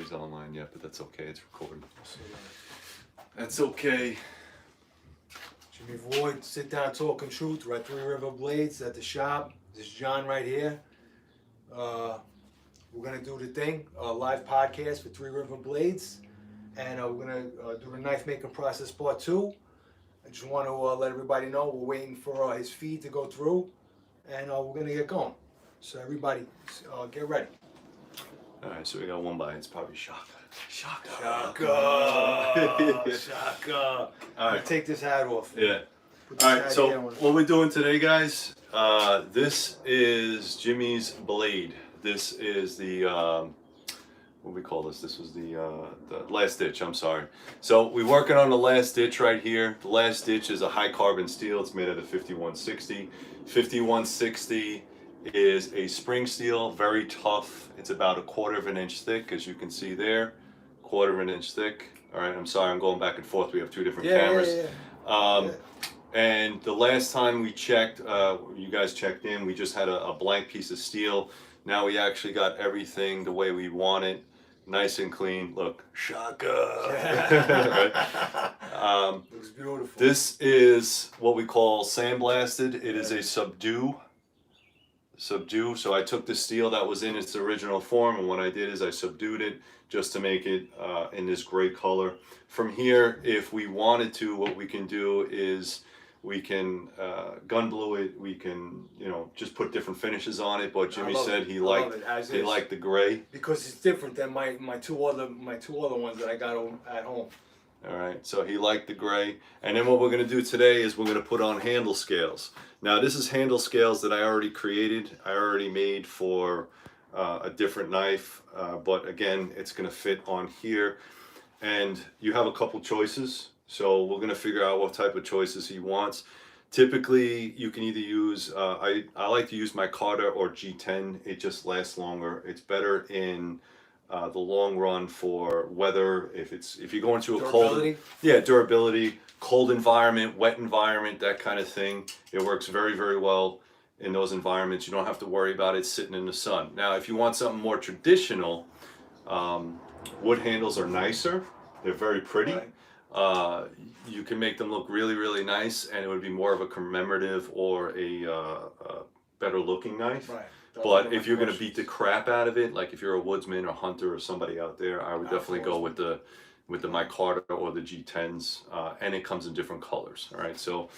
nobody's online yet, but that's okay. It's recording. That's okay. Jimmy Void, Sit Down Talking Truth. We're at Three River Blades at the shop. This is John right here. We're going to do the thing, a live podcast for Three River Blades. And we're going to do the knife making process part 2. I just want to let everybody know we're waiting for his feed to go through. And we're going to get going. So everybody, get ready. All right, so we got one by. It's probably Shaka. Shaka. All right, Take this hat off. yeah. Put this All right, hat so here. what we're doing today, guys, this is Jimmy's blade. This is the, what do we call this? This was the last ditch, I'm sorry. So we're working on the last ditch right here. The last ditch is a high carbon steel. It's made out of 5160. 5160 is a spring steel, very tough. It's about 1/4 of an inch thick, as you can see there. 1/4 of an inch thick. All right, I'm sorry, I'm going back and forth. We have two different cameras. Yeah. And the last time we checked, you guys checked in, we just had a blank piece of steel. Now we actually got everything the way we want it, nice and clean. Look, Shaka. Right? Looks beautiful. This is what we call sandblasted. It is a subdue. So I took the steel that was in its original form, and what I did is I subdued it just to make it in this gray color. From here, if we wanted to, what we can do is we can gun blue it. We can, just put different finishes on it. But Jimmy said he liked the gray because it's different than my two other ones that I got at home. All right, so he liked the gray. And then what we're going to do today is we're going to put on handle scales. Now this is handle scales that I already created. I already made for a different knife, but again, it's going to fit on here. And you have a couple choices, so we're going to figure out what type of choices he wants. Typically, you can either use, I like to use my Carter or G10. It just lasts longer. It's better in the long run for weather. If you go into a cold, durability, cold environment, wet environment, that kind of thing, it works very, very well in those environments. You don't have to worry about it sitting in the sun. Now, if you want something more traditional, wood handles are nicer. They're very pretty. Right. You can make them look really, really nice, and it would be more of a commemorative or a better looking knife. Right. But if you're going to beat the crap out of it, like if you're a woodsman or hunter or somebody out there, I would definitely go with the my Carter or the G10s, and it comes in different colors. All right, so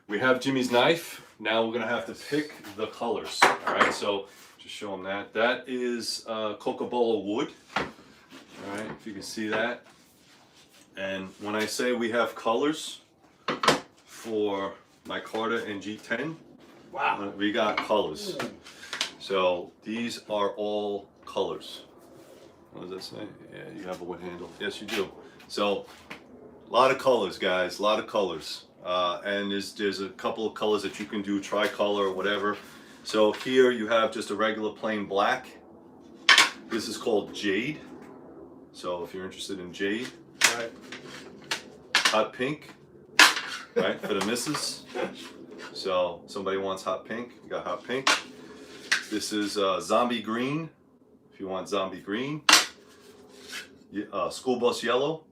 we have Jimmy's knife. Now we're going to have to pick the colors. All right, so just show them that. That is Cocobolo wood. All right, if you can see that. And when I say we have colors for my Carter and G10, wow, we got colors. So these are all colors. What does that say? Yeah, you have a wood handle. Yes, you do. So a lot of colors, guys. A lot of colors. And there's a couple of colors that you can do, tricolor or whatever. So here you have just a regular plain black. This is called jade. So if you're interested in jade, right. Hot pink, right, for the missus. So somebody wants hot pink, you got hot pink. This is zombie green, if you want zombie green. School bus yellow.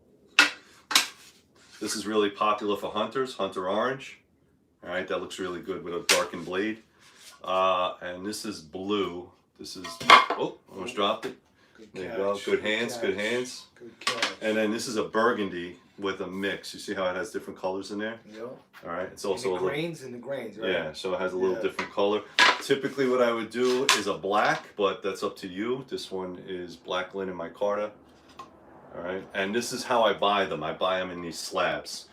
This is really popular for hunters, hunter orange. All right, that looks really good with a darkened blade. And this is blue. This is, oh, almost dropped it. There you go, good hands, good hands. Good catch. And then this is a burgundy with a mix. You see how it has different colors in there? Yeah. All right, it's also the grains, right? Yeah, so it has a little different color. Typically what I would do is a black, but that's up to you. This one is black linen, my Carter. All right, and this is how I buy them. I buy them in these slabs.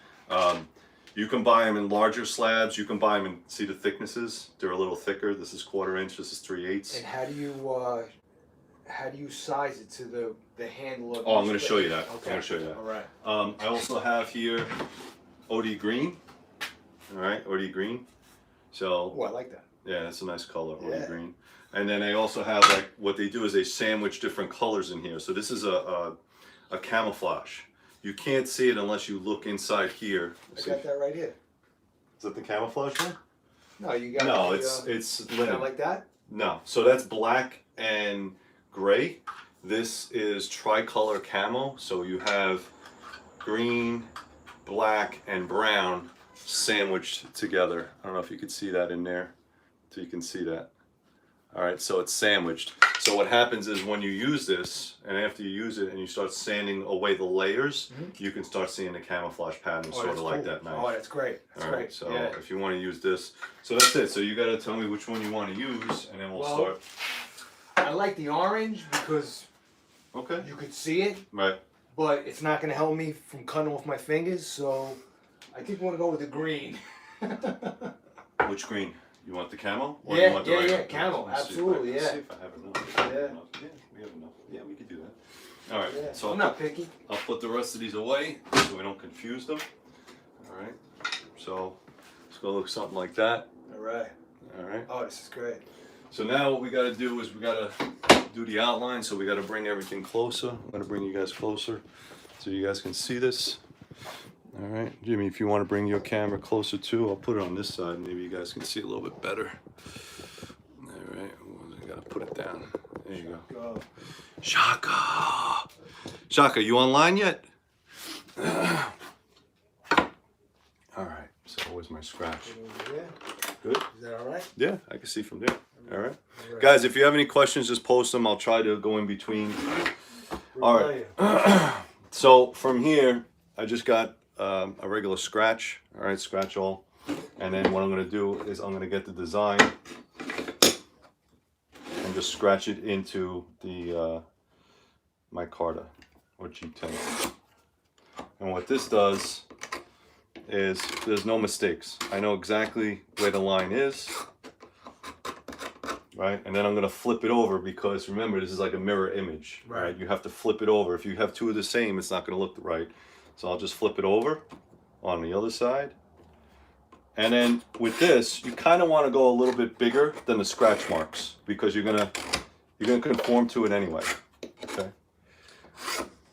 You can buy them in larger slabs. You can buy them in, see the thicknesses? They're a little thicker. This is 1/4 inch, this is 3/8. And how do you size it to the handle of? Oh, I'm going to show you that. Okay. I'm going to show you that. All right. I also have here OD green. All right, OD green. So. Oh, I like that. Yeah, that's a nice color, OD green. And then I also have, like, what they do is they sandwich different colors in here. So this is a camouflage. You can't see it unless you look inside here. I got that right here. Is that the camouflage one? No, you got. No, it's linen. Like that. No, so that's black and gray. This is tricolor camo, so you have green, black, and brown sandwiched together. I don't know if you can see that in there, so you can see that. All right, so it's sandwiched. So what happens is when you use this, and after you use it and you start sanding away the layers, you can start seeing the camouflage pattern, sort of like that knife. Oh, that's great. That's All right, great. so Yeah. if you want to use this, so that's it. So you got to tell me which one you want to use, and then we'll start. I like the orange because Okay. you could see it, Right. but it's not going to help me from cutting off my fingers. So I think we want to go with the green. Which green? You want the camo? Or Yeah, you want the yeah, regular? yeah, camo, Let's absolutely, let's yeah. see if I have enough. Yeah. Yeah, we have enough. Yeah, we could do that. All right, Yeah. so I'm not picky. I'll put the rest of these away so we don't confuse them. All right, so it's gonna look something like that. All right. All right. Oh, this is great. So now what we got to do is we got to do the outline. So we got to bring everything closer. I'm gonna bring you guys closer so you guys can see this. All right, Jimmy, if you want to bring your camera closer too, I'll put it on this side. Maybe you guys can see a little bit better. All right, I gotta put it down. There you go. Shaka! Shaka, you online yet? All right, so where's my scratch? Yeah. Good? Is that all right? Yeah, I can see from there. All right. Guys, if you have any questions, just post them. I'll try to go in between. All right. So from here, I just got a regular scratch. All right, scratch all. And then what I'm going to do is I'm going to get the design and just scratch it into the micarta or G10. And what this does is there's no mistakes. I know exactly where the line is. Right, and then I'm gonna flip it over because remember this is like a mirror image. Right, you have to flip it over. If you have two of the same, it's not gonna look right. So I'll just flip it over on the other side. And then with this, you kind of want to go a little bit bigger than the scratch marks because you're gonna conform to it anyway. Okay.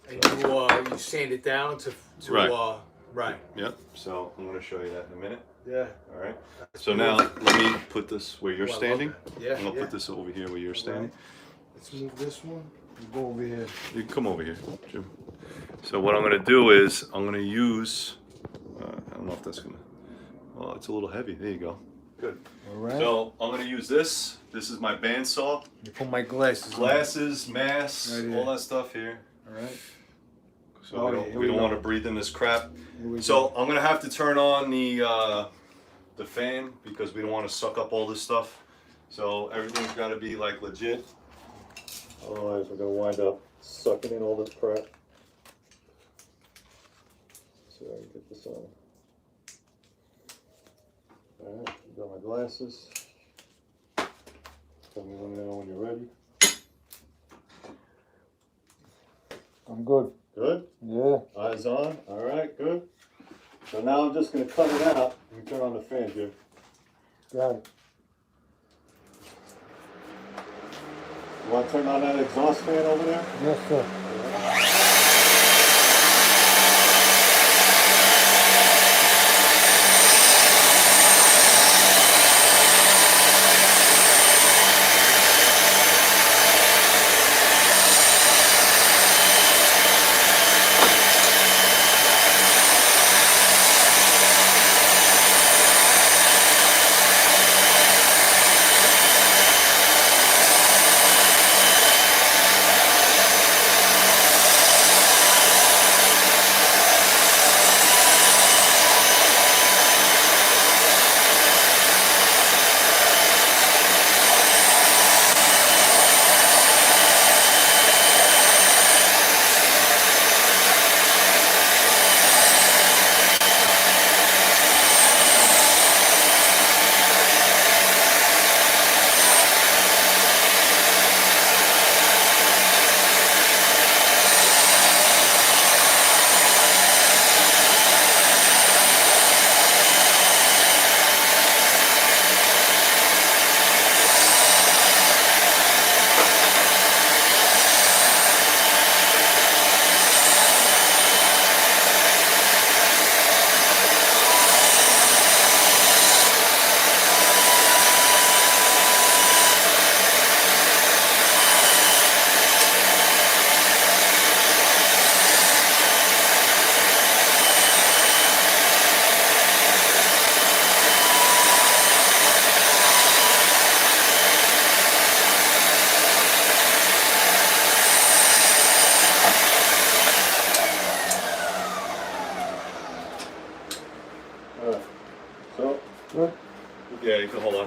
And you sand it down to Right. right. Yep. So I'm gonna show you that in a minute. Yeah. All right. So now let me put this where you're Oh, I love standing. that. Yeah. I'm gonna put this over here where you're standing. Let's move this one. We'll go over here. You can come over here, Jim. So what I'm gonna do is I'm gonna use. I don't know if that's gonna. Oh, it's a little heavy. There you go. Good. All right. So I'm gonna use this. This is my bandsaw. You put my glasses. Glasses, masks, Right here. all that stuff here. All right. So Oh, we yeah, don't, here we we don't go. want to breathe in this crap. Here we So I'm gonna have to turn on the fan because we don't want to suck up all this stuff. So everything's got to be like legit. Otherwise, we're gonna wind up sucking in all this crap. So I can get this on. All right, got my glasses. Tell me when you're ready. I'm good. Good. Yeah. Eyes on. All right, good. So now I'm just gonna cut it out. Let me turn on the fan, Jim. Got it. You want to turn on that exhaust fan over there? Yes, sir.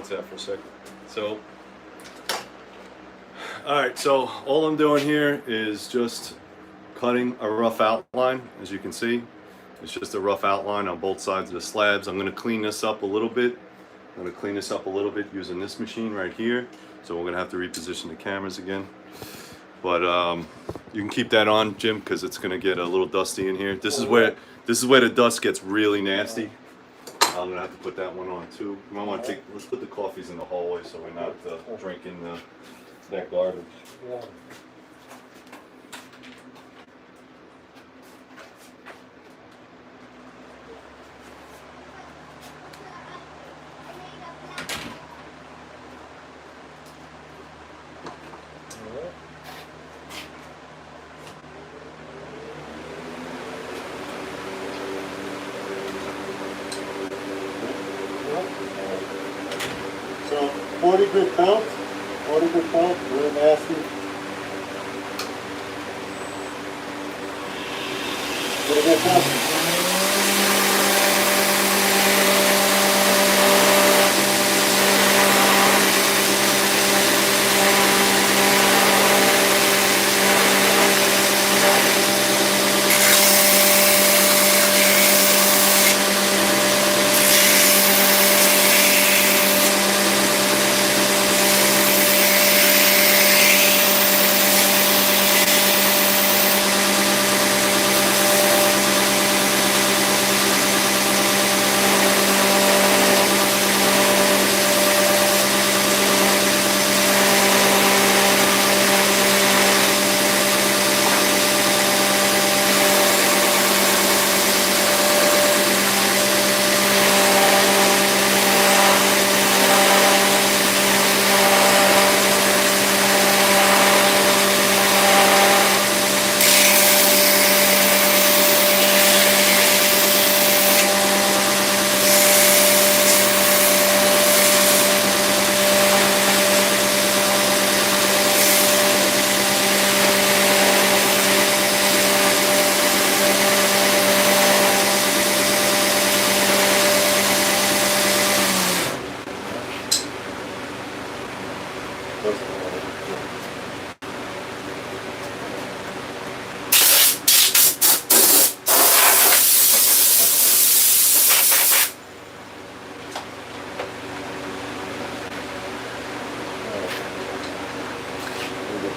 lights out for a second. So, all right, so all I'm doing here is just cutting a rough outline. As you can see, it's just a rough outline on both sides of the slabs. I'm going to clean this up a little bit. I'm going to clean this up a little bit using this machine right here. So we're going to have to reposition the cameras again. But you can keep that on, Jim, because it's going to get a little dusty in here. This is where the dust gets really nasty. I'm gonna have to put that one on too. You might want to take. Let's put the coffees in the hallway so we're not drinking that garbage. Yeah. So 40 grit belt, really nasty. Really good belt.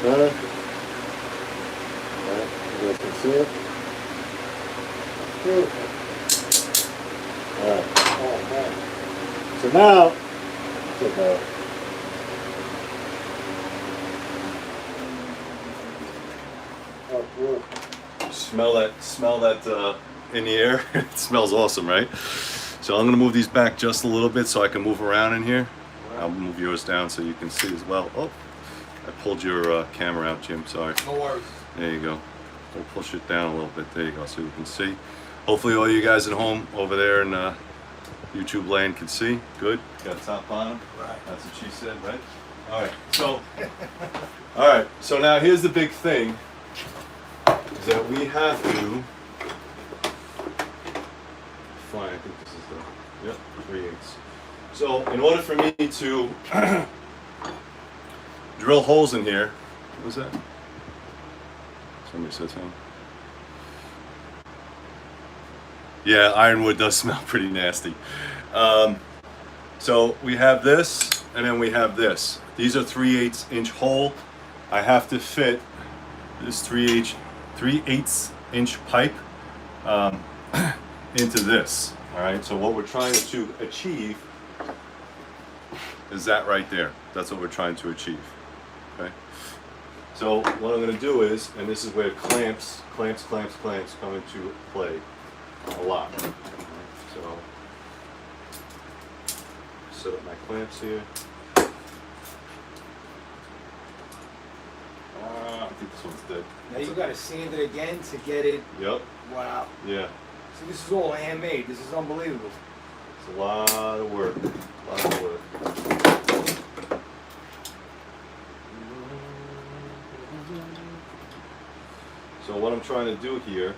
Better. Alright, you guys can see it. Beautiful. Alright. So now, take a Smell that in the air. It smells awesome, right? So I'm gonna move these back just a little bit so I can move around in here. I'll move yours down so you can see as well. Oh, I pulled your camera out, Jim. Sorry. No worries. There you go. We'll push it down a little bit. There you go, so you can see. Hopefully all you guys at home over there in YouTube land can see. Good. Got top on. Right. That's what she said, right? All right. So now here's the big thing: is that we have to. Fine. I think this is the. Yep. 3/8. So in order for me to drill holes in here, what was that? Somebody said something. Yeah, ironwood does smell pretty nasty. So we have this, and then we have this. These are 3/8 inch hole. I have to fit this 3/8 inch pipe into this. All right. So what we're trying to achieve is that right there. That's what we're trying to achieve. Okay. So what I'm going to do is, and this is where clamps come into play a lot. So set up my clamps here. I think this one's dead. Now you gotta sand it again to get it. Yep. Wow. Yeah. See, this is all handmade. This is unbelievable. It's a lot of work. So what I'm trying to do here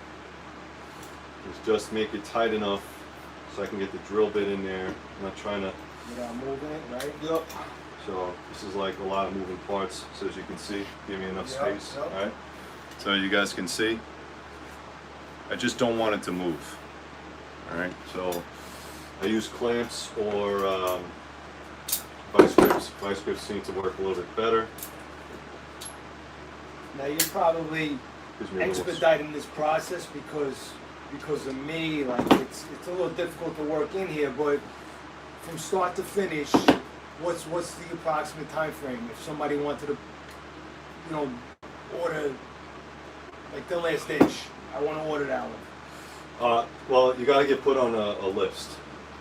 is just make it tight enough so I can get the drill bit in there. I'm not trying to without moving it, right? Yep. So this is like a lot of moving parts. So as you can see, give me enough Yep, space. yep. All right. So you guys can see. I just don't want it to move. All right. So I use clamps or vice grips. Vice grips seem to work a little bit better. Now you're probably Gives me a little- expediting this process because of me. Like it's a little difficult to work in here, but from start to finish, what's the approximate time frame if somebody wanted to, order like the last inch? I want to order that one. Well, you got to get put on a list.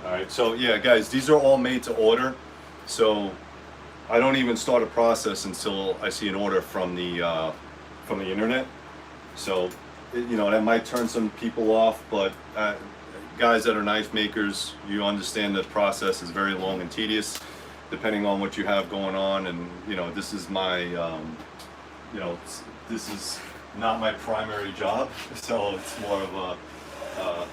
All right. So yeah, guys, these are all made to order. So I don't even start a process until I see an order from the internet. So that might turn some people off, but guys that are knife makers, you understand the process is very long and tedious, depending on what you have going on. And this is my this is not my primary job, so it's more of a I'm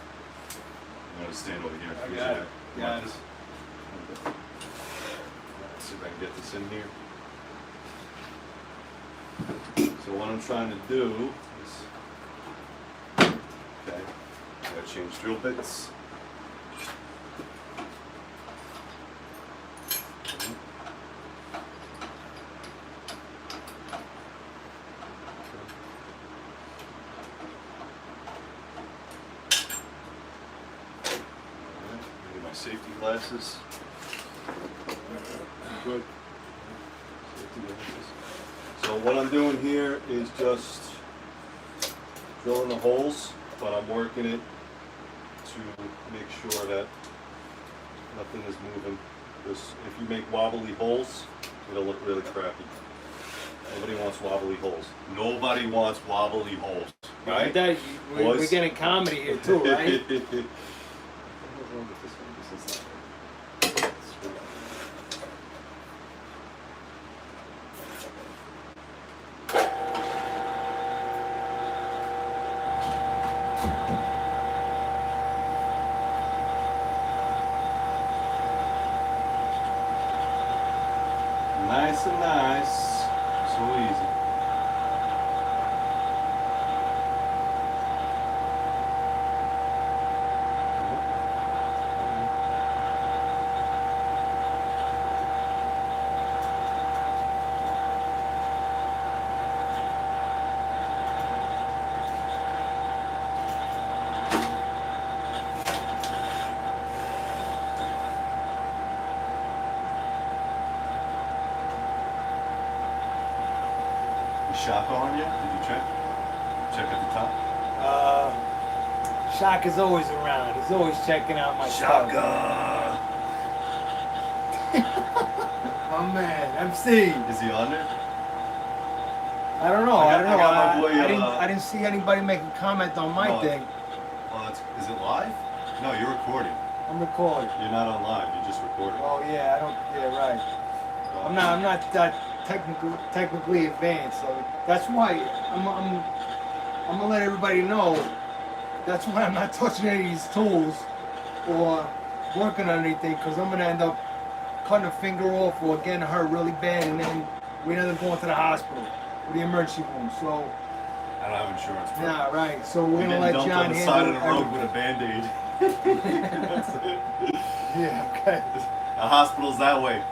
gonna stand over here. I got it. Got it. Let's see if I can get this in here. So what I'm trying to do is, okay, gotta change drill bits. Need my safety glasses. Good. Safety glasses. So what I'm doing here is just drilling the holes, but I'm working it to make sure that nothing is moving. Because if you make wobbly holes, it'll look really crappy. Nobody wants wobbly holes. Nobody wants wobbly holes, right? We're getting comedy here too, right? Nice and nice. So easy. Shock on you? Did you check? Check at the top? Shock is always around. He's always checking out my stuff. My man, MC. Is he on there? I don't know. I got my boy, I didn't see anybody make a comment on my No. thing. Is it live? No, you're recording. I'm recording. You're not on live. You're just recording. Oh yeah, right. I'm not that technically advanced, so that's why I'm gonna let everybody know. That's why I'm not touching any of these tools or working on anything, because I'm gonna end up cutting a finger off or getting hurt really bad, and then we end up going to the hospital or the emergency room. So I don't have insurance. Bro. yeah, right. So we're gonna let dumped John on the handle side of the road everything. with a Band-Aid. That's it. Yeah, okay. The hospital's that way.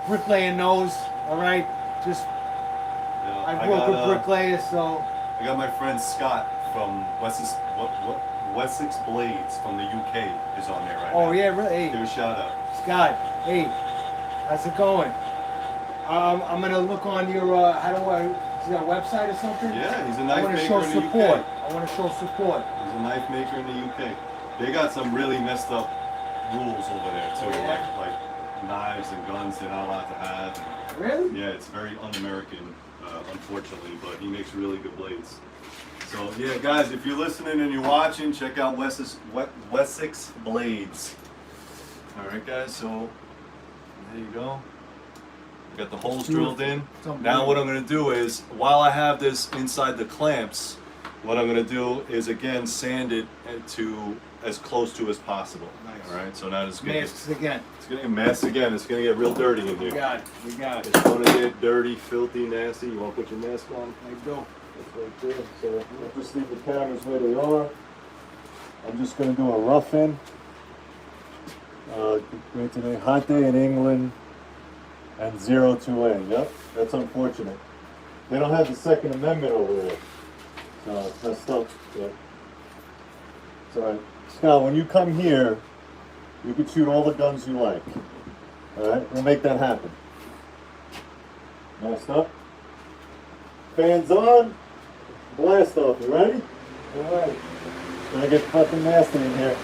Bricklaying knows, all right. Just Yeah, I work with bricklayers, so. I got my friend Scott from Wessex Blades from the UK is on there right now. Oh yeah, really. Give Hey, a shout out. Scott. Hey, how's it going? I'm gonna look on your. How do I? Is that a website or something? Yeah, he's a I knife want to maker show in the support. UK. I want to show support. He's a knife maker in the UK. They got some really messed up rules over there too, Oh, yeah? like knives and guns they're not allowed to have. Really? Yeah, it's very un-American, unfortunately, but he makes really good blades. So yeah, guys, if you're listening and you're watching, check out Wessex Blades. All right, guys. So there you go. We got the holes drilled in. It's unbelievable. Now what I'm gonna do is, while I have this inside the clamps, what I'm gonna do is again sand it to as close to as possible. Nice. All right, so now it's gonna Masks again. it's gonna get masked again. It's gonna get real dirty in We here. got it. We got it. It's gonna get dirty, filthy, nasty. You wanna put your mask on? There you go. That's right there. So I'll just leave the cameras where they are. I'm just gonna do a rough in. Great today. Hot day in England and 0-2 Yep, that's unfortunate. They don't have the Second Amendment over there. So it's messed up. Yeah. It's alright. Scott, when you come here, you can shoot all the guns you like. Alright? We'll make that happen. Masked up. Fans on. Blast off. You ready? Alright. Gonna get fucking nasty in here.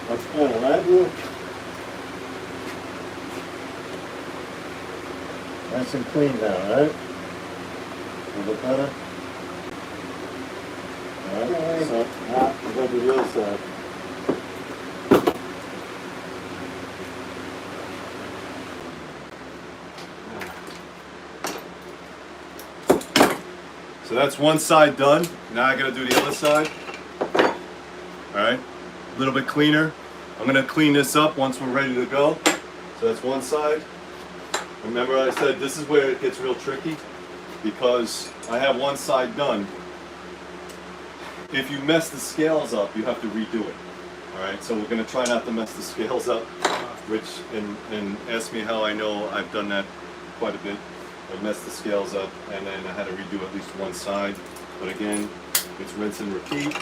That's better, right, Blue? Nice and clean now, right? A little bit better? Alright, so now we got the other side. So that's one side done. Now I gotta do the other side. Alright, a little bit cleaner. I'm gonna clean this up once we're ready to go. So that's one side. Remember I said this is where it gets real tricky because I have one side done. If you mess the scales up, you have to redo it. Alright, so we're gonna try not to mess the scales up, which, and ask me how I know I've done that quite a bit. I messed the scales up and then I had to redo at least one side. But again, it's rinse and repeat.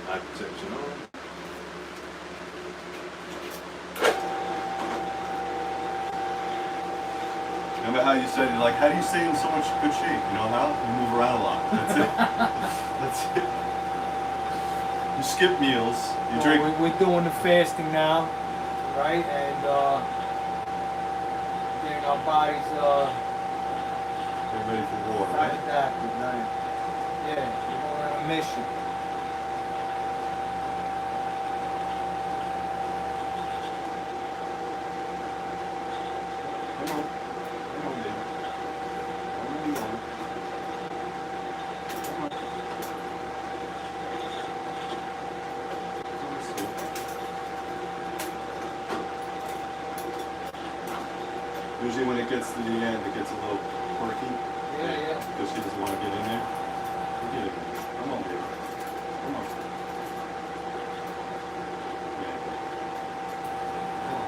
Eye protection on. Remember how you said, like, how do you stay in so much good shape? You know how? You move around a lot. That's it. That's it. You skip meals. You drink. We're doing the fasting now, right? And getting our bodies Get ready for war, right? adapted. Yeah, we're going on a mission. Come on. Come on, baby. Come on, you want it. Come on. Let's do it. Usually when it gets to the end, it gets a little quirky. Yeah. Because she doesn't want to get in there. Get it. Come on, baby. Come on. Yeah. Come on.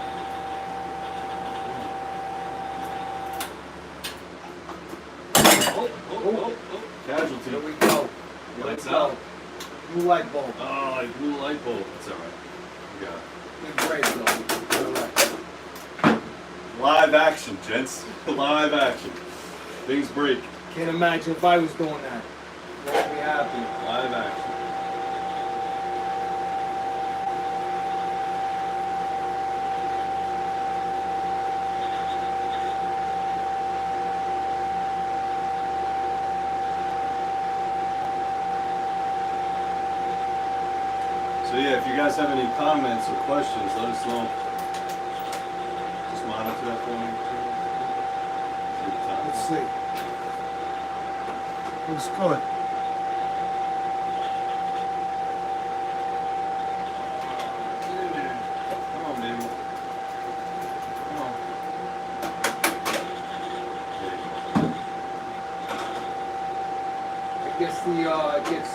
Oh. Casualty. Here we go. Lights out. Blue light bulb. Oh, I blew a light bulb. That's alright. We got it. Good break though. All right. Live action, gents. Live action. Things break. Can't imagine if I was doing that. I'd be happy. Live action. So yeah, if you guys have any comments or questions, let us know. Just monitor that for me. Let's see. Looks good. Come on, baby. Come on. I guess it gets.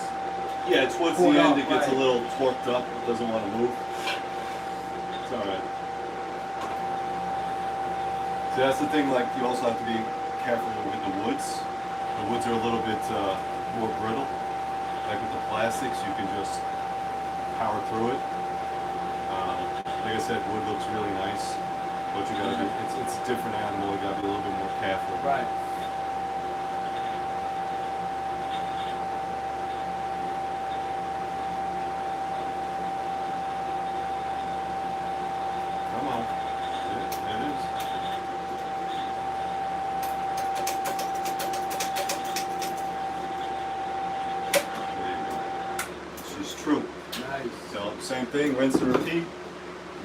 Yeah, towards the Pulled end up, it gets right. a little torqued up. It doesn't want to move. It's alright. So that's the thing, like you also have to be careful with the woods. The woods are a little bit more brittle. Like with the plastics, you can just power through it. Like I said, wood looks really nice. But you gotta be, it's a different animal, you gotta be a little bit more careful. Right. Come on. It is. There you go. She's true. Nice. So same thing, rinse and repeat.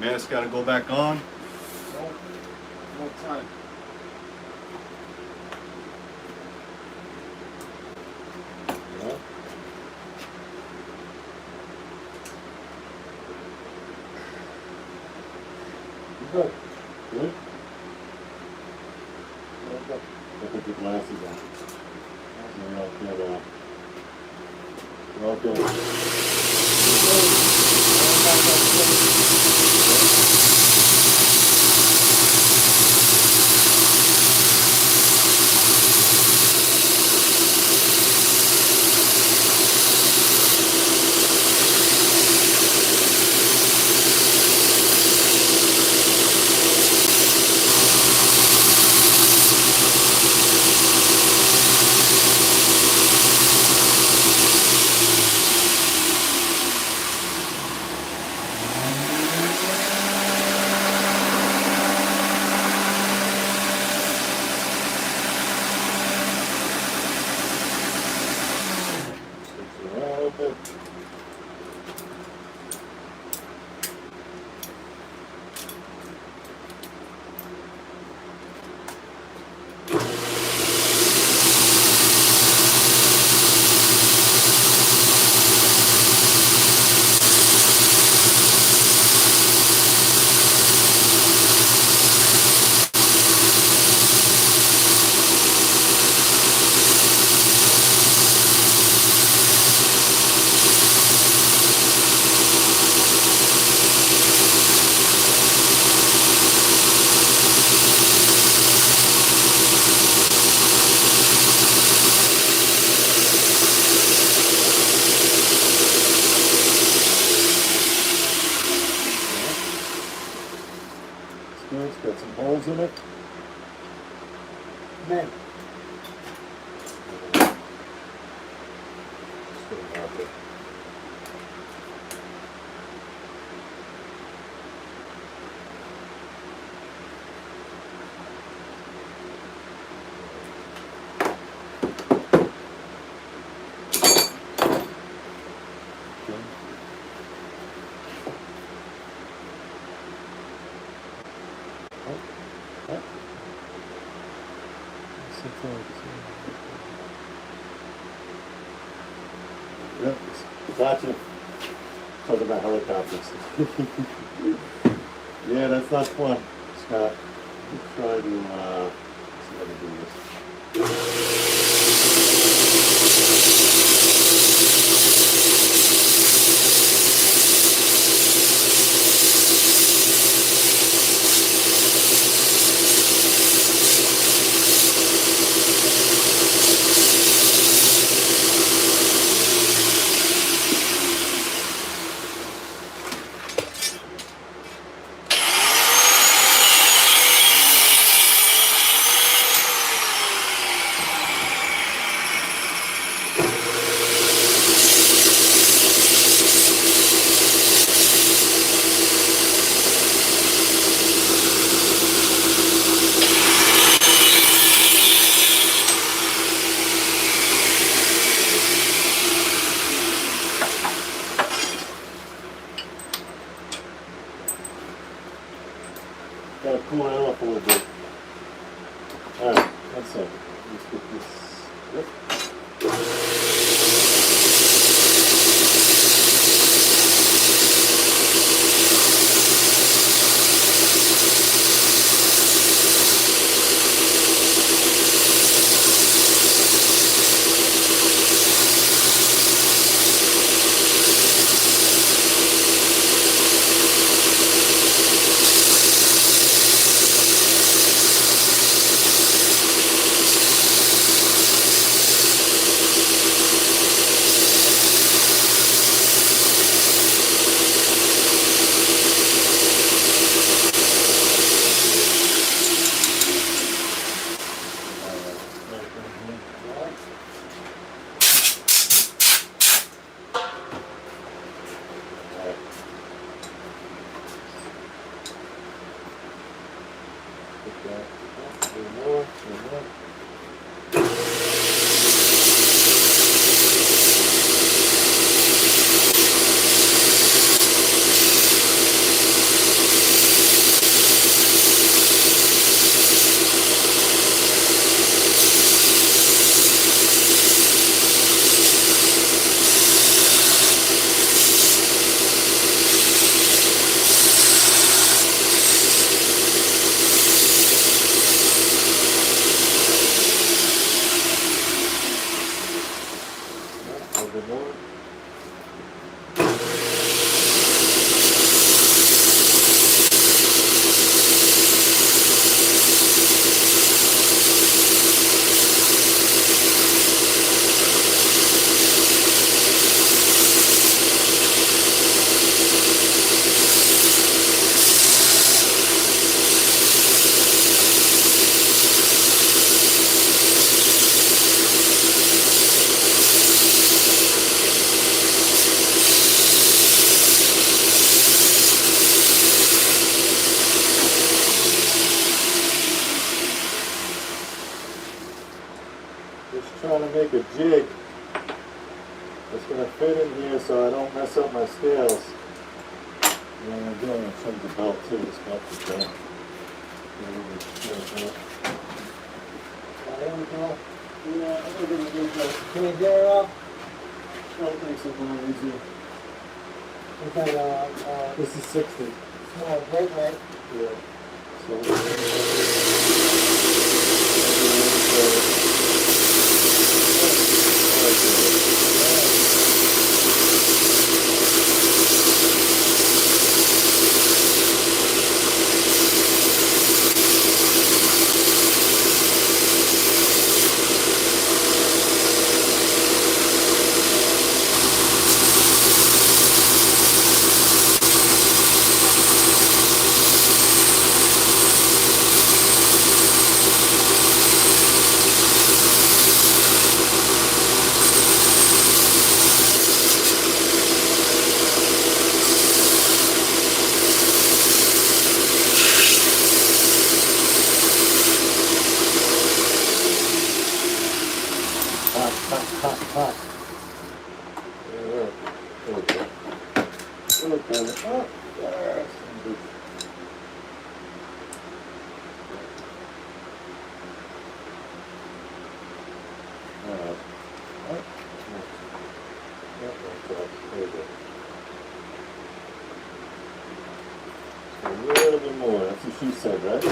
Mask gotta go back on. No time. Yeah. Good. Good. Okay. Put your glasses on. So you'll get, okay. Okay. It's got some holes in it. Man. Just gonna mark it. Okay. Oh. Yep, gotcha. Talk about helicopters. Yeah, that's not fun, Scott. Let's try to, see if I can do this. Gotta cool it off a little bit. Alright, 1 second. Let's get this. Yep. Trying to make a jig that's going to fit in here so I don't mess up my scales. And what I'm doing, I'm trying the belt too. This belt is done. There we go. Yeah, I think it's a good job. Can you get it off? I don't think so, man. Easy. We got This is 60. small brake light. Yeah. Hot. A little bit more, that's what she said, right?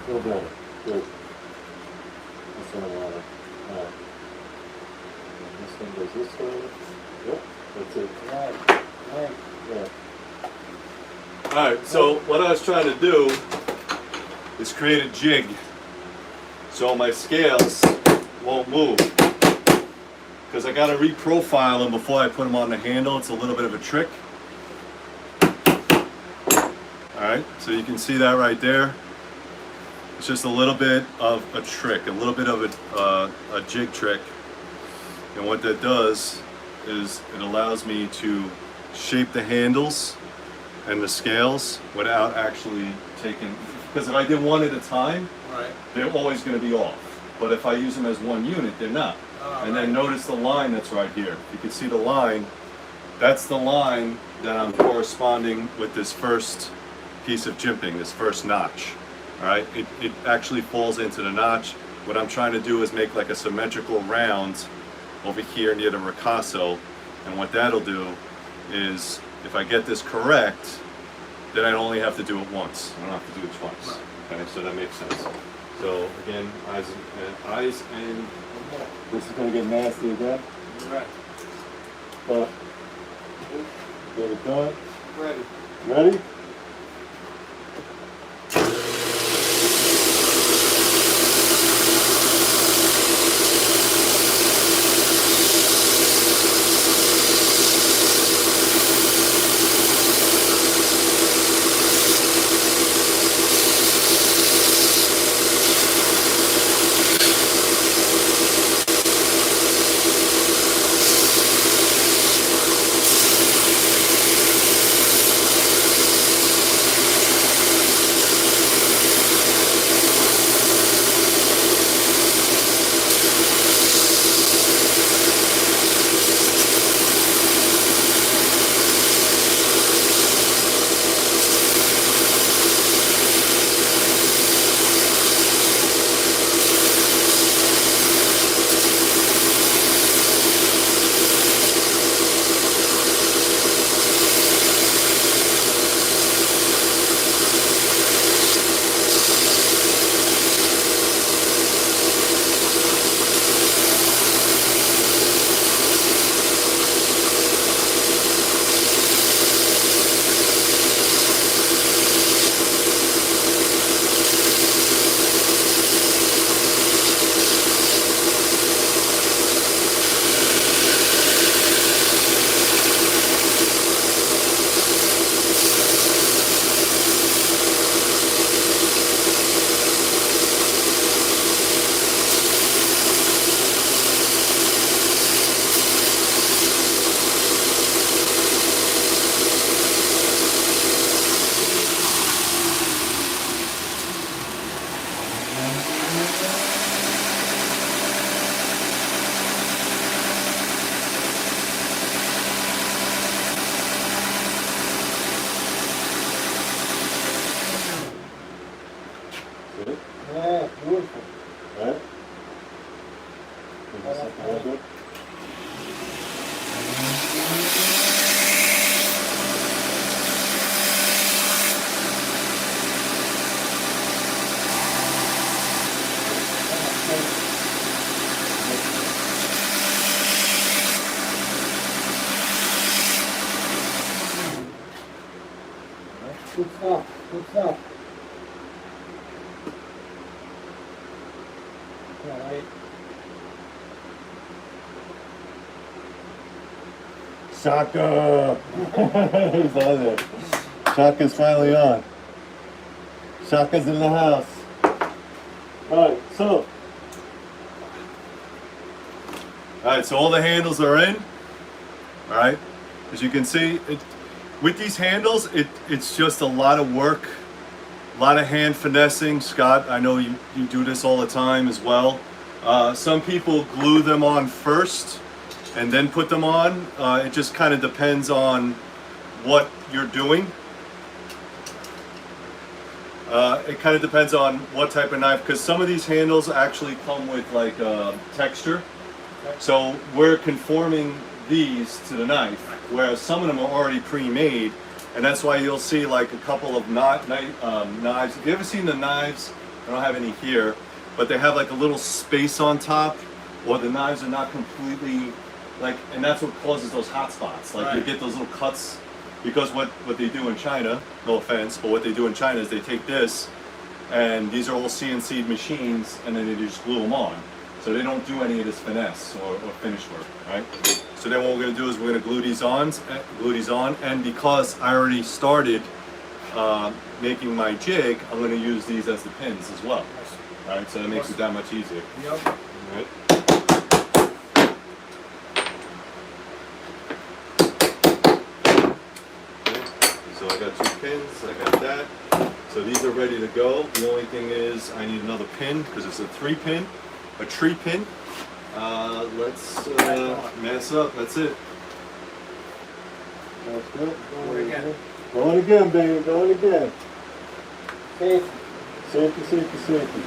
Feel better. Good. This one I want to. Alright. This one goes this way. Yep, that's it. Right. Yeah. Alright, so what I was trying to do is create a jig. So my scales won't move. Because I got to reprofile them before I put them on the handle. It's a little bit of a trick. Alright, so you can see that right there. It's just a little bit of a trick, a little bit of a jig trick. And what that does is it allows me to shape the handles and the scales without actually taking, because if I did one at a time, Right. they're always going to be off. But if I use them as one unit, they're not. And then notice the line that's right here. You can see the line. That's the line that I'm corresponding with this first piece of jimping, this first notch. All right, it actually falls into the notch. What I'm trying to do is make like a symmetrical round over here near the ricasso. And what that'll do is, if I get this correct, then I only have to do it once. I don't have to do it twice. Okay, so that makes sense. So again, eyes and This is gonna get nasty again, Right. but get it done. Ready. Ready? Yeah, beautiful. Right? Is this looking real good? Good stuff. Good stuff. All right. Shaka! He's on there. Shaka's finally on. Shaka's in the house. Alright, so. Alright, so all the handles are in. Alright, as you can see, with these handles, it's just a lot of work, a lot of hand finessing. Scott, I know you do this all the time as well. Some people glue them on first and then put them on. It just kind of depends on what you're doing. It kind of depends on what type of knife, because some of these handles actually come with like texture. So we're conforming these to the knife, whereas some of them are already pre-made, and that's why you'll see like a couple of knives. Have you ever seen the knives? I don't have any here, but they have like a little space on top, or the knives are not completely like, and that's what causes those hot spots. Like you get those little cuts, because what they do in China, no offense, but what they do in China is they take this, and these are all CNC'd machines, and then they just glue them on. So they don't do any of this finesse or finish work, right? So then what we're gonna do is we're gonna glue these on, and because I already started making my jig, I'm gonna use these as the pins as well. All right, so that makes it that much easier. Yep. All right. So I got 2 pins, I got that. So these are ready to go. The only thing is I need another pin because it's a 3-pin, a tree pin. Let's mess up, that's it. That's good. Going again. Going again, baby. Going again. Safety. Safety, safety, safety.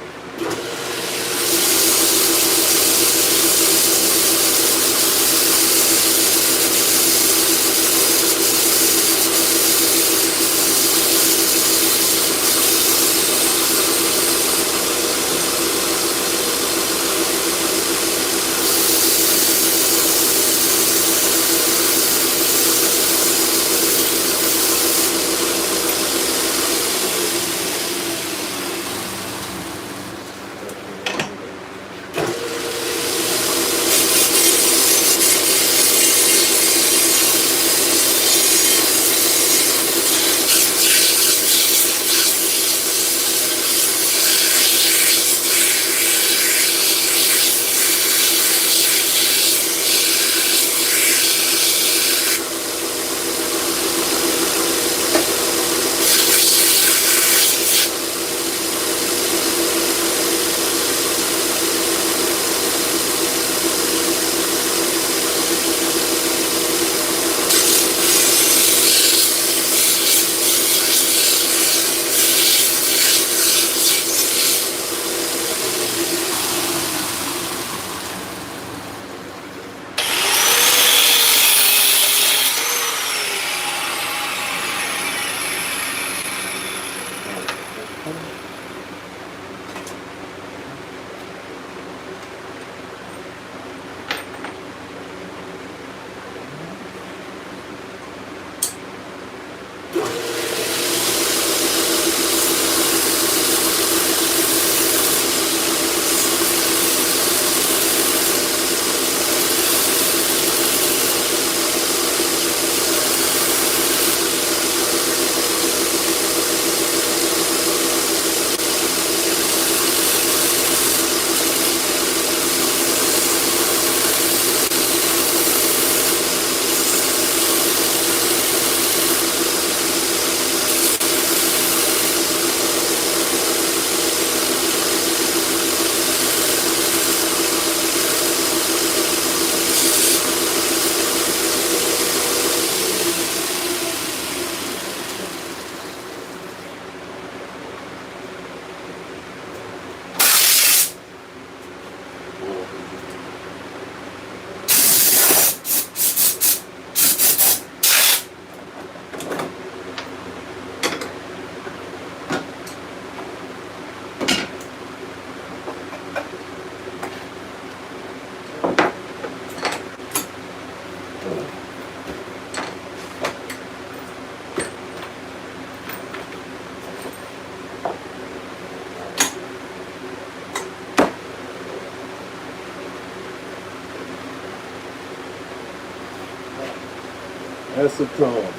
Acetone.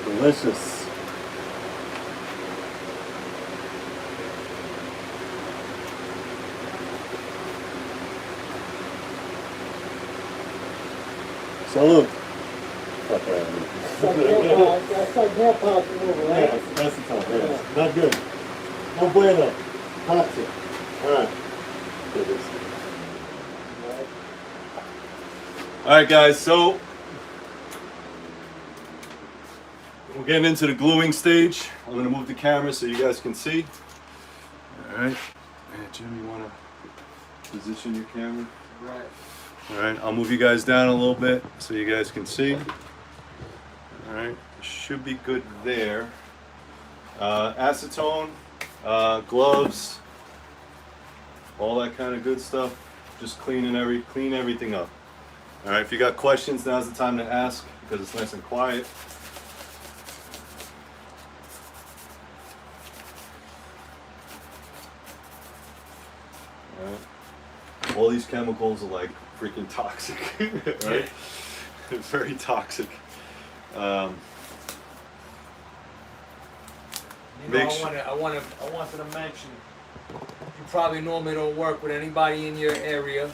Delicious. Salute. That's like more possible, right? Acetone, yes. Not good. No bueno. Toxic. Alright. All right, guys, so we're getting into the gluing stage. I'm gonna move the camera so you guys can see. All right, Jim, you wanna position your camera? Right. All right, I'll move you guys down a little bit so you guys can see. All right, should be good there. Acetone, gloves, all that kind of good stuff. Just clean everything up. All right, if you got questions, now's the time to ask because it's nice and quiet. All all these chemicals are like freaking toxic, right? Very toxic. You know, Make sure- I wanted to mention, you probably normally don't work with anybody in your area.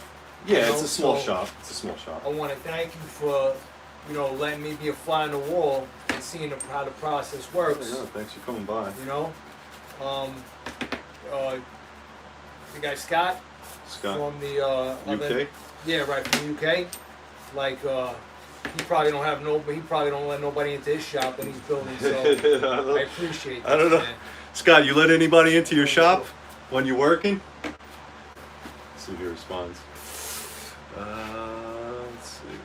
Yeah, You it's know, a small so shop. It's a small shop. I want to thank you for, you know, letting me be a fly on the wall and seeing how the process works. Yeah, thanks for coming by. You know, the guy Scott Scott, from the other- UK? yeah, right, from the UK. Like, he probably don't let nobody into his shop that he's building. So I appreciate that. I don't know. Man. Scott, you let anybody into your shop when you're working? Let's see if he responds. Let's see.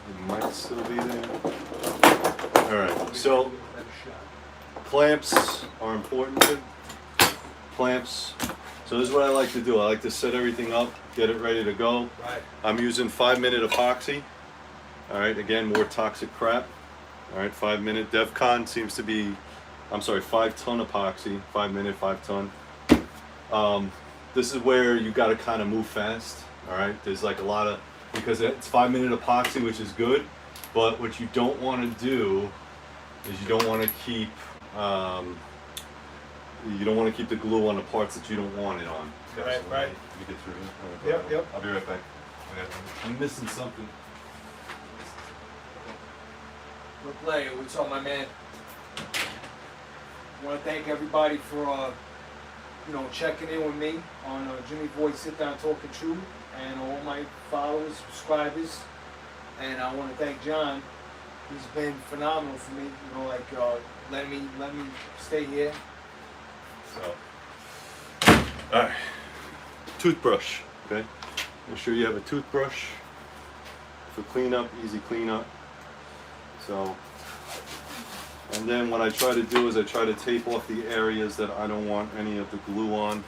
He might still be there. Alright, so clamps are important. Clamps. So this is what I like to do. I like to set everything up, get it ready to go. Right. I'm using 5-minute epoxy. Alright, again, more toxic crap. Alright, 5-minute. DevCon seems to be, 5-ton epoxy. 5-minute, 5-ton. This is where you gotta kind of move fast. Alright, there's like a lot of, because it's 5-minute epoxy, which is good, but what you don't want to do is you don't want to keep, the glue on the parts that you don't want it on. Right, right. You get through here. Yep, yep. I'll be right back. I'm missing something. Look, Leo, what's up, my man? I want to thank everybody for, you know, checking in with me on Jimmy Boy Sit Down Talking True, and all my followers, subscribers. And I want to thank John. He's been phenomenal for me. You know, like let me stay here. So, all right. Toothbrush. Okay. Make sure you have a toothbrush for cleanup, easy cleanup. So, and then what I try to do is I try to tape off the areas that I don't want any of the glue on.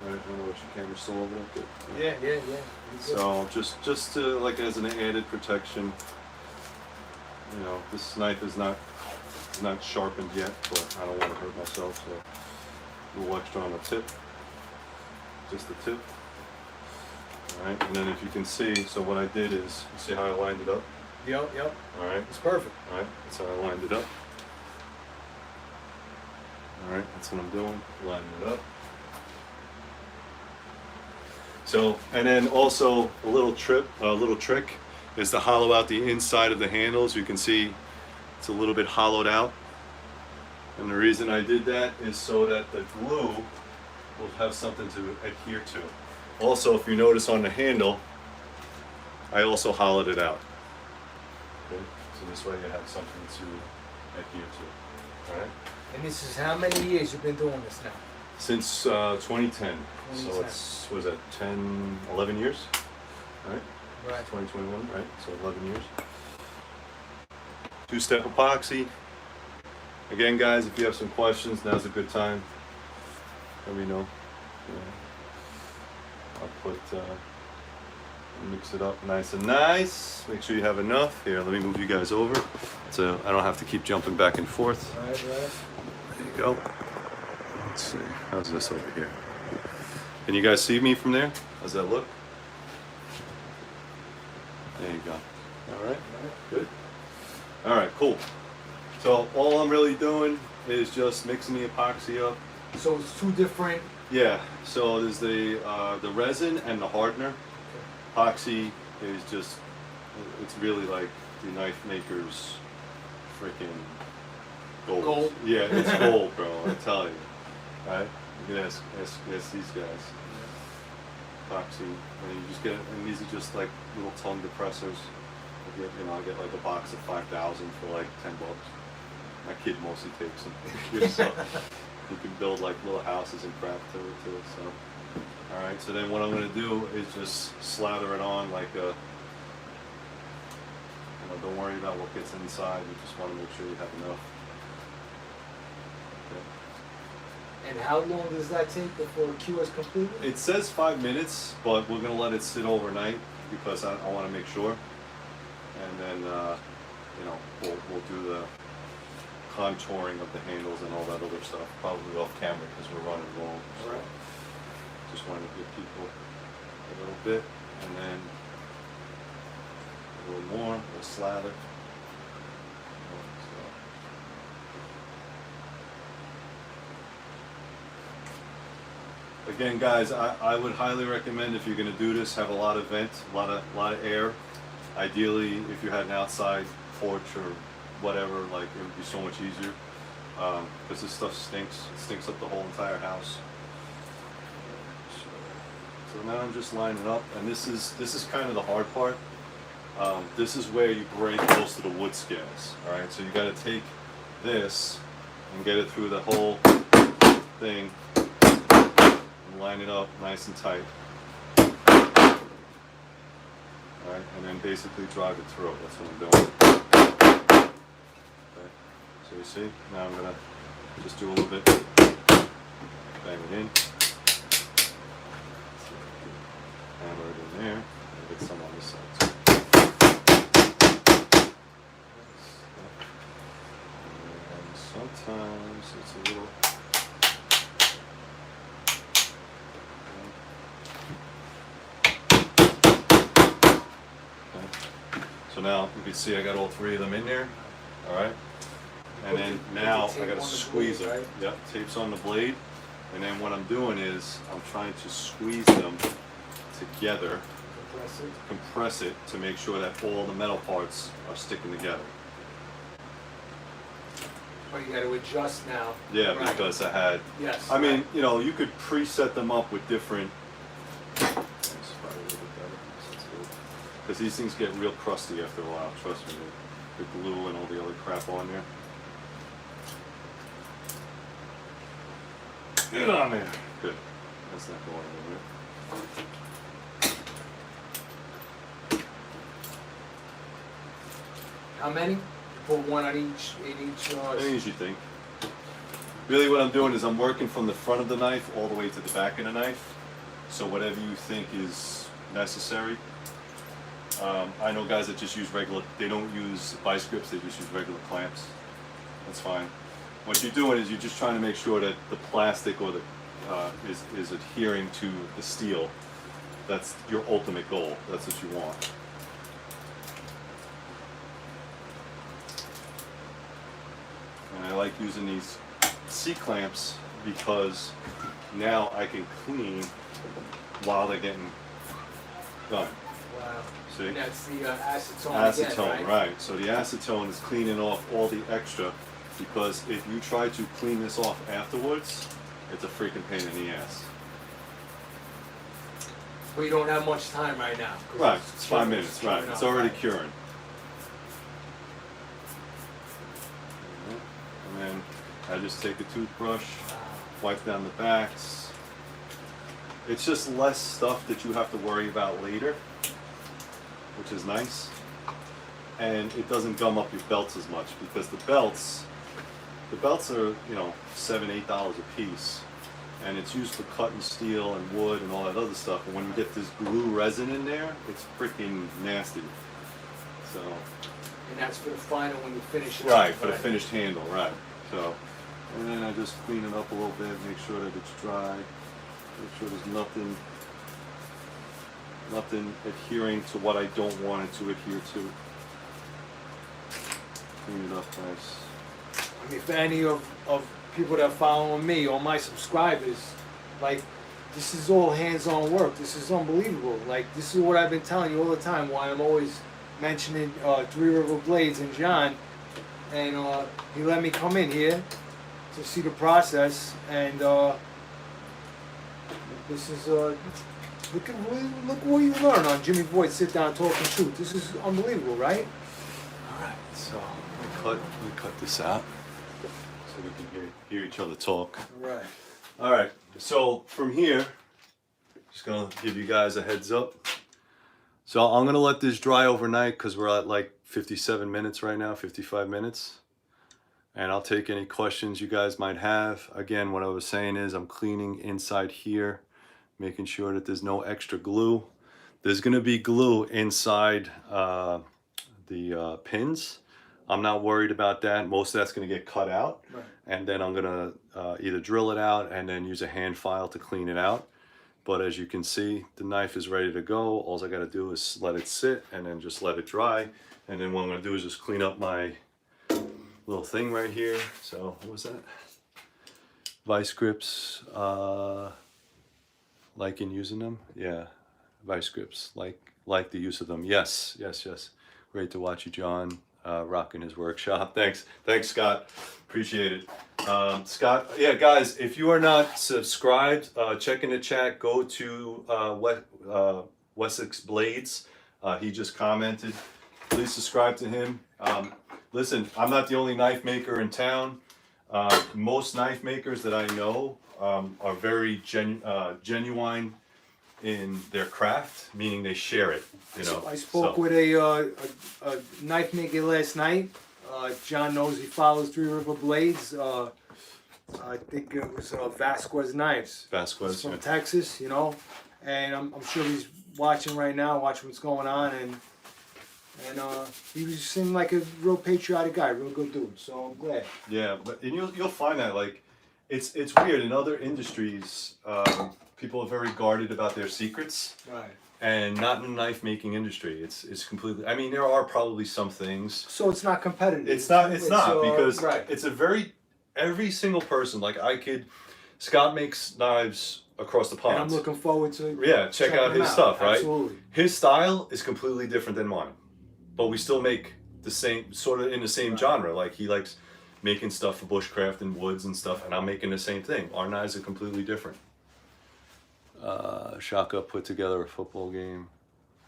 I don't know what your camera's still over there. Good. Yeah. So just to, like, as an added protection. You know, this knife is not sharpened yet, but I don't want to hurt myself, so a little extra on the tip. Just the tip. Alright, and then if you can see, so what I did is, you see how I lined it up? Yep. Alright, It's perfect. alright, that's how I lined it up. Alright, that's what I'm doing, lining it up. So, and then also a little trick is to hollow out the inside of the handles. You can see it's a little bit hollowed out. And the reason I did that is so that the glue will have something to adhere to. Also, if you notice on the handle, I also hollowed it out. Okay, so this way you have something to adhere to. All right. And this is how many years you've been doing this now? Since 2010. So 2010. it's, was that 10, 11 years? Right? Right. 2021, right? So 11 years. 2-step epoxy. Again, guys, if you have some questions, now's a good time. Let me know. I'll mix it up nice and nice. Make sure you have enough. Here, let me move you guys over so I don't have to keep jumping back and forth. Right. There you go. Let's see. How's this over here? Can you guys see me from there? How's that look? There you go. All right. Good. All right. Cool. So all I'm really doing is just mixing the epoxy up. So it's two different. Yeah. So there's the resin and the hardener. Epoxy is just, it's really like the knife maker's freaking gold. Gold. Yeah, it's gold, bro. I tell you. Right? You can ask these guys. Epoxy, and you just get, and these are just like little tongue depressors. I get like a box of 5,000 for like $10. My kid mostly takes them. So you can build like little houses and crap to it. So, all right. So then what I'm gonna do is just slather it on like a. Don't worry about what gets inside. You just want to make sure you have enough. Okay. And how long does that take before the cure is completed? It says 5 minutes, but we're gonna let it sit overnight because I want to make sure. And then we'll do the contouring of the handles and all that other stuff, probably off camera because we're running long. So Right. just wanted to give people a little bit, and then a little more, a little slather. Again, guys, I would highly recommend, if you're going to do this, have a lot of vent, a lot of air. Ideally, if you had an outside porch or whatever, like, it would be so much easier, because this stuff stinks. It stinks up the whole entire house. So now I'm just lining up, and this is kind of the hard part. This is where you break most of the wood scales. All right, so you got to take this and get it through the whole thing. Line it up nice and tight. Alright, and then basically drive it through. That's what I'm doing. Okay. So you see, now I'm gonna just do a little bit, bang it in. Hammer it in there, and get some on this side too. And sometimes it's a little. So now you can see I got all three of them in there, all right? And then now I gotta squeeze them. Yep, tape's on the blade. And then what I'm doing is I'm trying to squeeze them together, compress it to make sure that all the metal parts are sticking together. Oh, you got to adjust now. Yeah, Right. because I had, Yes. I mean, you know, you could preset them up with different, because these things get real crusty after a while, trust me, the glue and all the other crap on there. Get on there. Good. That's not going anywhere. How many? You put one on each, in each. I usually think. Really what I'm doing is I'm working from the front of the knife all the way to the back of the knife. So whatever you think is necessary. I know guys that just use regular, they don't use vice grips, they just use regular clamps. That's fine. What you're doing is you're just trying to make sure that the plastic or the is adhering to the steel. That's your ultimate goal. That's what you want. And I like using these C-clamps because now I can clean while they're getting done. Wow. See? And that's the acetone. Acetone, again, right? So the acetone is cleaning off all the extra, because if you try to clean this off afterwards, it's a freaking pain in the ass. But you don't have much time right now. 'Cause Right, it's 5 minutes, right? curing It's up, already right. curing. And then I just take a toothbrush, wipe down the backs. It's just less stuff that you have to worry about later, which is nice. And it doesn't gum up your belts as much, because the belts are, you know, $7, $8 a piece. And it's used for cutting steel and wood and all that other stuff. And when you get this glue resin in there, it's freaking nasty. So. And that's for the final when you finish it. Right, for the finished handle, right. So, and then I just clean it up a little bit, make sure that it's dry, make sure there's nothing adhering to what I don't want it to adhere to. Clean it up nice. I mean, for any of people that follow me or my subscribers, like, this is all hands-on work. This is unbelievable. Like, this is what I've been telling you all the time, why I'm always mentioning Three River Blades and John. And he let me come in here to see the process, and this is look what you learn on Jimmy Boyd Sit Down Talking Truth. This is unbelievable, right? All right, so let me cut this out so we can hear each other talk. Right. All right, so from here, just gonna give you guys a heads up. So I'm gonna let this dry overnight because we're at like 57 minutes right now, 55 minutes. And I'll take any questions you guys might have. Again, what I was saying is I'm cleaning inside here, making sure that there's no extra glue. There's gonna be glue inside the pins. I'm not worried about that. Most of that's gonna get cut out. Right. And then I'm gonna either drill it out and then use a hand file to clean it out. But as you can see, the knife is ready to go. All I got to do is let it sit and then just let it dry. And then what I'm going to do is just clean up my little thing right here. So what was that? Vice grips, like in using them? Yeah, vice grips, like the use of them. Yes, yes, yes. Great to watch you, John, rocking his workshop. Thanks, Scott. Appreciate it. Scott, yeah, guys, if you are not subscribed, check in the chat. Go to Wessex Blades. He just commented. Please subscribe to him. Listen, I'm not the only knife maker in town. Most knife makers that I know are very genuine in their craft, meaning they share it. You know. I spoke with a knife maker last night. John knows he follows Three River Blades. I think it was Vasquez Knives. Vasquez from yeah. Texas, you know, and I'm sure he's watching right now, watching what's going on, and he was seeming like a real patriotic guy, real good dude. So I'm glad. Yeah, but and you'll find that like it's weird in other industries. People are very guarded about their secrets. Right. And not in the knife making industry. It's completely. I mean, there are probably some things. So it's not competitive. It's not because right. it's a every single person. Like Scott makes knives across the pond. And I'm looking forward to check out his stuff. Right. Absolutely. His style is completely different than mine, but we still make the same sort of in the same genre. Like he likes making stuff for bushcraft and woods and stuff, and I'm making the same thing. Our knives are completely different. Shaka put together a football game.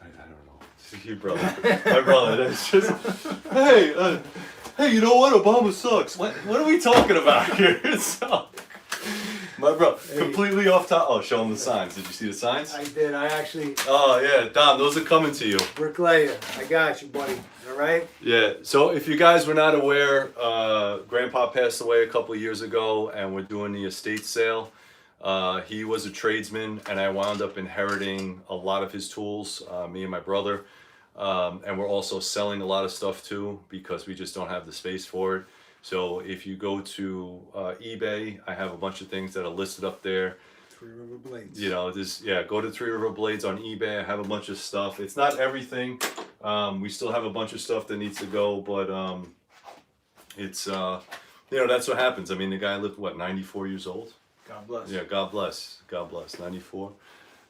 I don't know. Your brother, my brother. That's just hey, you know what? Obama sucks. What are we talking about here? So, my bro, completely off top. Oh, show him the signs. Did you see the signs? I did. I actually. Oh yeah, Dom. Those are coming to you. Bricklayer. I got you, buddy. All right. Yeah. So if you guys were not aware, Grandpa passed away a couple of years ago, and we're doing the estate sale. He was a tradesman, and I wound up inheriting a lot of his tools, me and my brother. And we're also selling a lot of stuff too, because we just don't have the space for it. So if you go to eBay, I have a bunch of things that are listed up there. Three River Blades. You know, go to Three River Blades on eBay. I have a bunch of stuff. It's not everything. We still have a bunch of stuff that needs to go, but it's that's what happens. I mean, the guy lived 94 years old. God bless. Yeah, God bless. 94.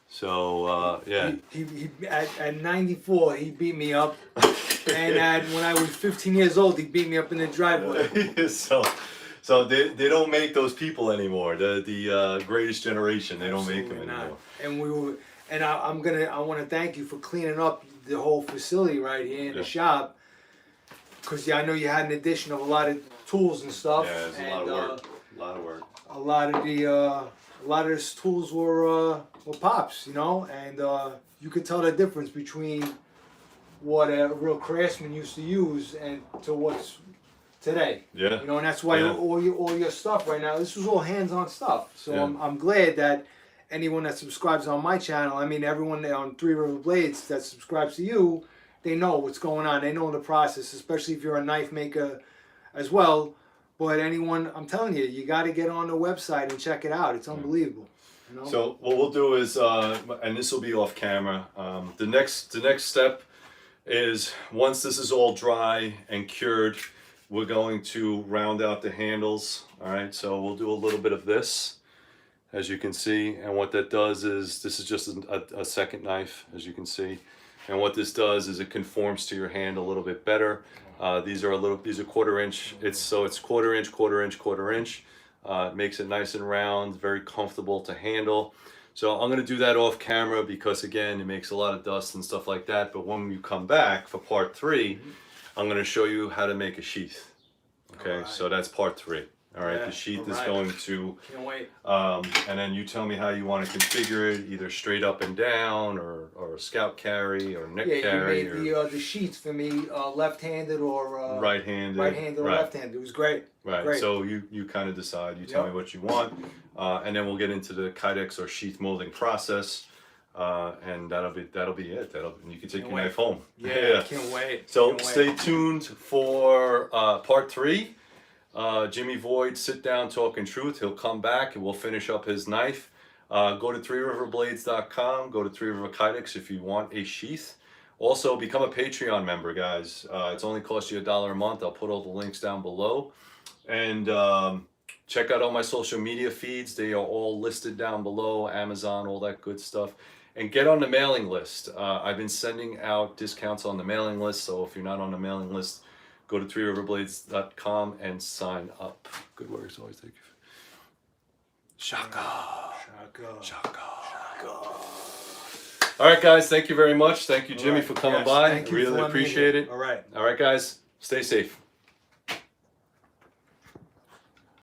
So, yeah. He at 94, he beat me up. And when I was 15 years old, he beat me up in the driveway. so they don't make those people anymore. The greatest generation, they don't make them anymore. And I want to thank you for cleaning up the whole facility right here in the shop. Because I know you had an addition of a lot of tools and stuff. Yeah, it's a lot of work. A lot of these tools were pops, you know, and you could tell the difference between what a real craftsman used to use and to what's today. Yeah. You know, and that's why all your stuff right now, this was all hands-on stuff. So I'm glad that anyone that subscribes on my channel, I mean everyone on Three River Blades that subscribes to you, they know what's going on. They know the process, especially if you're a knife maker as well. But anyone, I'm telling you, you got to get on the website and check it out. It's unbelievable. You know? So what we'll do is, and this will be off camera. The next step is once this is all dry and cured, we're going to round out the handles. All right. So we'll do a little bit of this, as you can see, and what that does is this is just a second knife, as you can see, and what this does is it conforms to your hand a little bit better. These are 1/4 inch. It's 1/4 inch, 1/4 inch, 1/4 inch. It makes it nice and round, very comfortable to handle. So I'm going to do that off camera because again, it makes a lot of dust and stuff like that. But when you come back for part 3, I'm going to show you how to make a sheath. Okay, so that's part 3. All right, the sheath is going to. Can't wait. And then you tell me how you want to configure it, either straight up and down, or a scout carry, or neck carry. Yeah, you made the sheets for me, left-handed or right-handed. Right-handed or left-handed. It was great. Right. Great. So you kind of decide. You tell me what you want, and then we'll get into the kydex or sheath molding process, and that'll be it. And you can take your knife home. Yeah, can't wait. So stay tuned for part 3. Jimmy Void, Sit Down Talking Truth. He'll come back and we'll finish up his knife. Go to threeriverblades.com. Go to Three River Kydex if you want a sheath. Also, become a Patreon member, guys. It's only cost you $1 a month. I'll put all the links down below. And check out all my social media feeds. They are all listed down below. Amazon, all that good stuff. And get on the mailing list. I've been sending out discounts on the mailing list. So if you're not on the mailing list, go to threeriverblades.com and sign up. Good work as always. Thank you. Shaka. All right, guys. Thank you very much. Thank you, Jimmy, for coming by. Thank you for Really letting me appreciate in. it. All right. All right, guys. Stay safe.